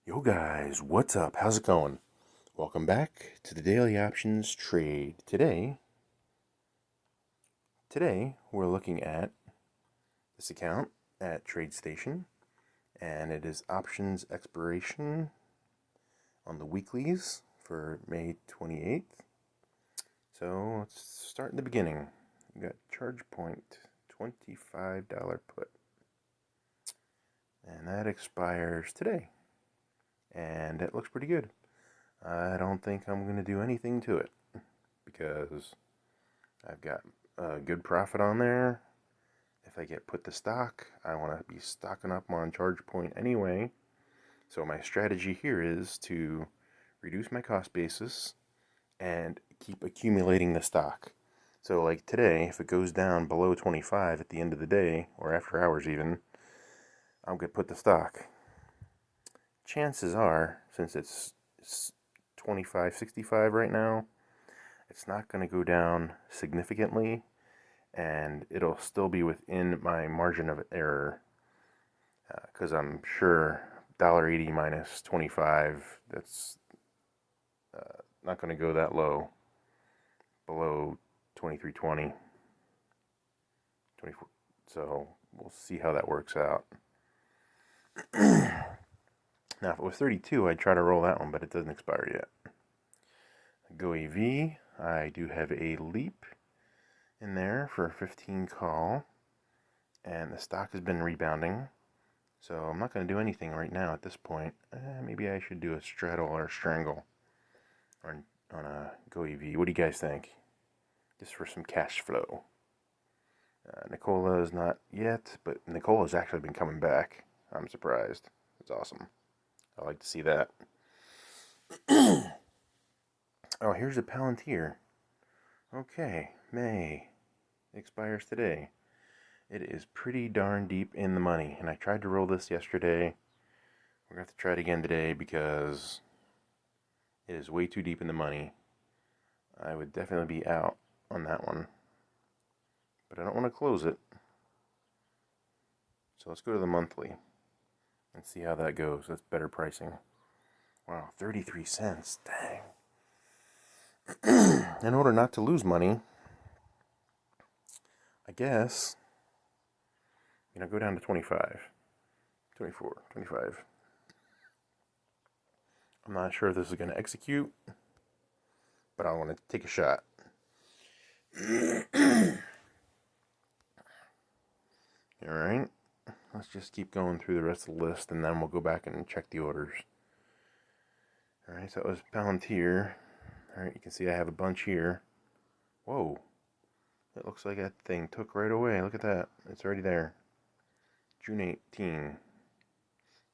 Yo guys, what's up? How's it going? Welcome back to the Daily Options Trade. Today we're looking at this account at Tradestation, and it is options expiration on the weeklies for May 28th. So let's start in the beginning. We got charge point $25 put, and that expires today, and it looks pretty good. I don't think I'm going to do anything to it because I've got a good profit on there. If I get put to stock, I want to be stocking up on charge point anyway. So my strategy here is to reduce my cost basis and keep accumulating the stock. So like today, if it goes down below 25 at the end of the day, or after hours even, I'm going to put the stock. Chances are, since it's 25.65 right now, it's not going to go down significantly, and it'll still be within my margin of error, because I'm sure $1.80 minus 25, that's not going to go that low, below 23.20, 24. So we'll see how that works out. Now, if it was 32, I'd try to roll that one, but it doesn't expire yet. Go AV, I do have a leap in there for a 15 call, and the stock has been rebounding, so I'm not going to do anything right now at this point. Maybe I should do a straddle or a strangle on a Go EV. What do you guys think? Just for some cash flow. Nicola is not yet, but Nicola's actually been coming back. I'm surprised. It's awesome. I like to see that. Oh, here's a Palantir. Okay, May. It expires today. It is pretty darn deep in the money, and I tried to roll this yesterday. We're going to have to try it again today because it is way too deep in the money. I would definitely be out on that one, but I don't want to close it. So let's go to the monthly and see how that goes. That's better pricing. Wow, 33 cents. Dang. In order not to lose money, I guess, go down to 25, 24, 25. I'm not sure if this is going to execute, but I want to take a shot. Alright, let's just keep going through the rest of the list, and then we'll go back and check the orders. Alright, so that was Palantir. Alright, you can see I have a bunch here. Whoa. It looks like that thing took right away. Look at that. It's already there. June 18.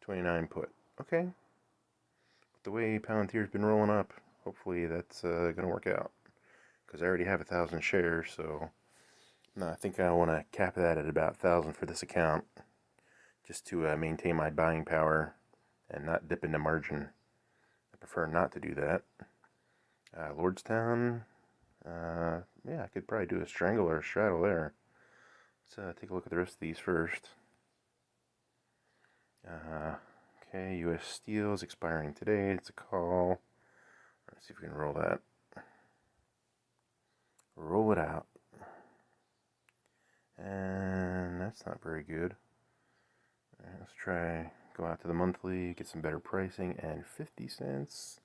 29 put. Okay. But the way Palantir's been rolling up, hopefully that's going to work out. Because I already have 1,000 shares, so no, I think I want to cap that at about 1,000 for this account. Just to maintain my buying power and not dip into margin. I prefer not to do that. Lordstown, yeah, I could probably do a strangle or a straddle there. Let's take a look at the rest of these first. Okay, U.S. Steel is expiring today. It's a call. Let's see if we can roll that. Roll it out. And that's not very good. All right, let's try go out to the monthly, get some better pricing, and 50 cents.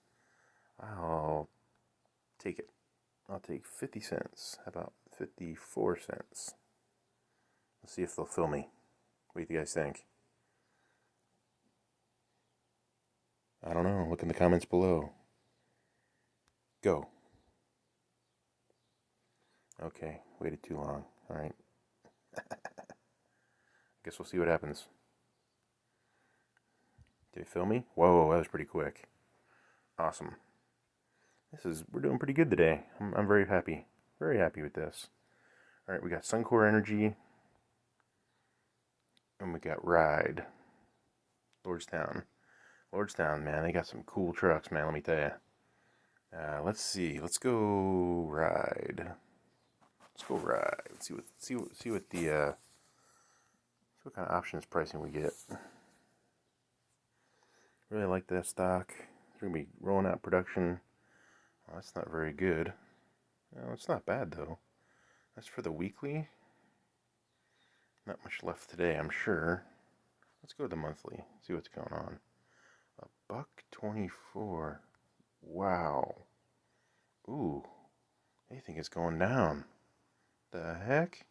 I'll take it. I'll take 50 cents. How about 54 cents? Let's see if they'll fill me. What do you guys think? I don't know. Look in the comments below. Go. Okay, waited too long. Alright. I guess we'll see what happens. Did it fill me? Whoa, that was pretty quick. Awesome. We're doing pretty good today. I'm very happy. Very happy with this. Alright, we got Suncor Energy. And we got Ride. Lordstown. Lordstown, man, they got some cool trucks, man, let me tell you. Let's see. Let's go Ride. Let's go Ride. Let's see what what kind of options pricing we get. Really like that stock. They're going to be rolling out production. Well, that's not very good. No, it's not bad though. That's for the weekly. Not much left today, I'm sure. Let's go to the monthly. See what's going on. $1.24. Wow. Ooh. They think it's going down. The heck?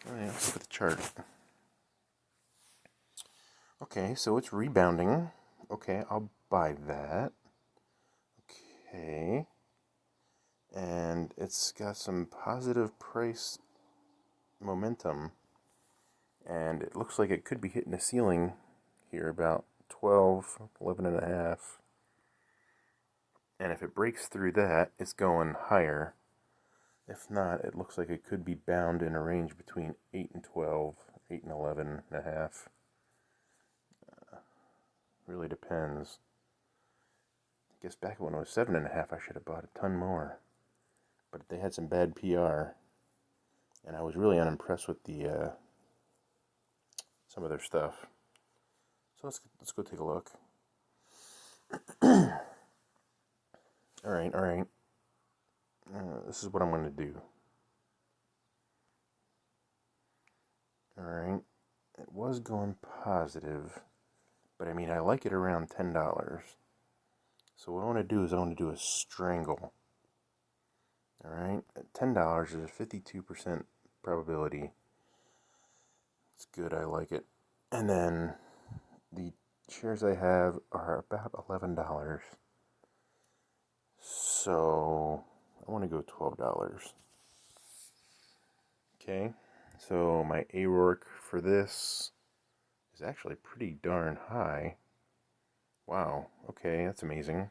Oh yeah, let's look at the chart. Okay, so it's rebounding. Okay, I'll buy that. Okay. And it's got some positive price momentum. And it looks like it could be hitting a ceiling here about 12, 11 and a half. And if it breaks through that, it's going higher. If not, it looks like it could be bound in a range between 8 and 12, 8 and 11 and a half. Really depends. I guess back when it was 7 and a half, I should have bought a ton more. But they had some bad PR. And I was really unimpressed with the some of their stuff. So let's go take a look. All right. This is what I'm going to do. All right. It was going positive, but I mean, I like it around $10. So what I want to do is I want to do a strangle. All right. At $10 is a 52% probability. It's good. I like it. And then the shares I have are about $11. So I want to go $12. Okay, so my ARORC for this is actually pretty darn high. Wow, okay, that's amazing.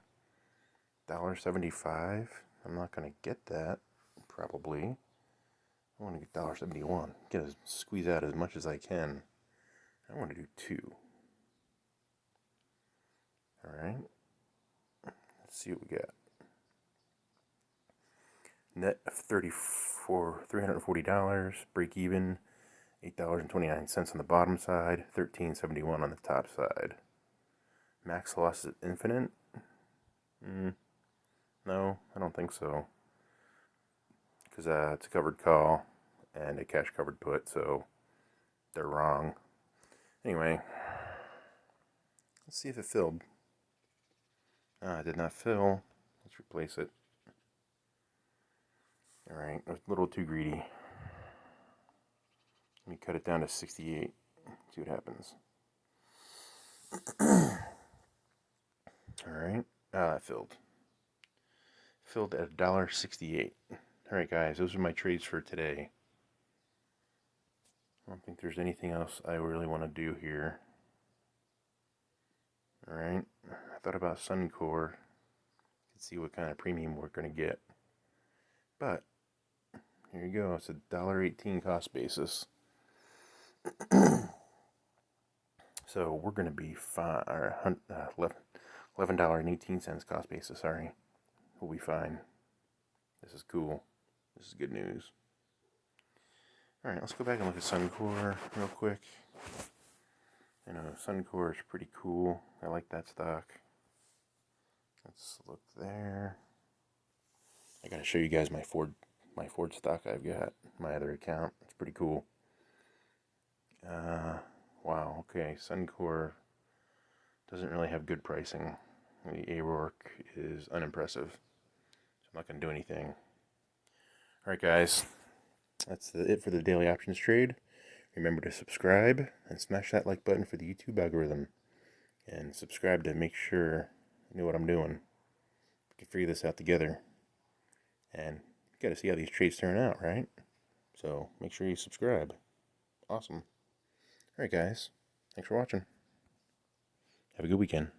$1.75. I'm not going to get that, probably. I want to get $1.71. Squeeze out as much as I can. I want to do 2. Alright, let's see what we got. Net of $340, break even, $8.29 on the bottom side, $13.71 on the top side. Max loss is infinite? No, I don't think so. Because it's a covered call and a cash covered put, so they're wrong. Anyway, let's see if it filled. It did not fill. Let's replace it. Alright, I was a little too greedy. Let me cut it down to 68. See what happens. Alright, it filled. Filled at $1.68. Alright guys, those are my trades for today. I don't think there's anything else I really want to do here. Alright, I thought about Suncor. See what kind of premium we're going to get. But here you go. It's a $1.18 cost basis. So we're going to be $11.18 cost basis. Sorry, we'll be fine. This is cool. This is good news. All right, let's go back and look at Suncor real quick. You know, Suncor is pretty cool. I like that stock. Let's look there. I gotta show you guys my Ford stock I've got, my other account. It's pretty cool. Wow, okay, Suncor doesn't really have good pricing. The ARORC is unimpressive. So I'm not gonna do anything. Alright guys, that's it for the daily options trade. Remember to subscribe and smash that like button for the YouTube algorithm. And subscribe to make sure you know what I'm doing. We can figure this out together. And you gotta see how these trades turn out, right? So make sure you subscribe. Awesome. Alright guys, thanks for watching. Have a good weekend.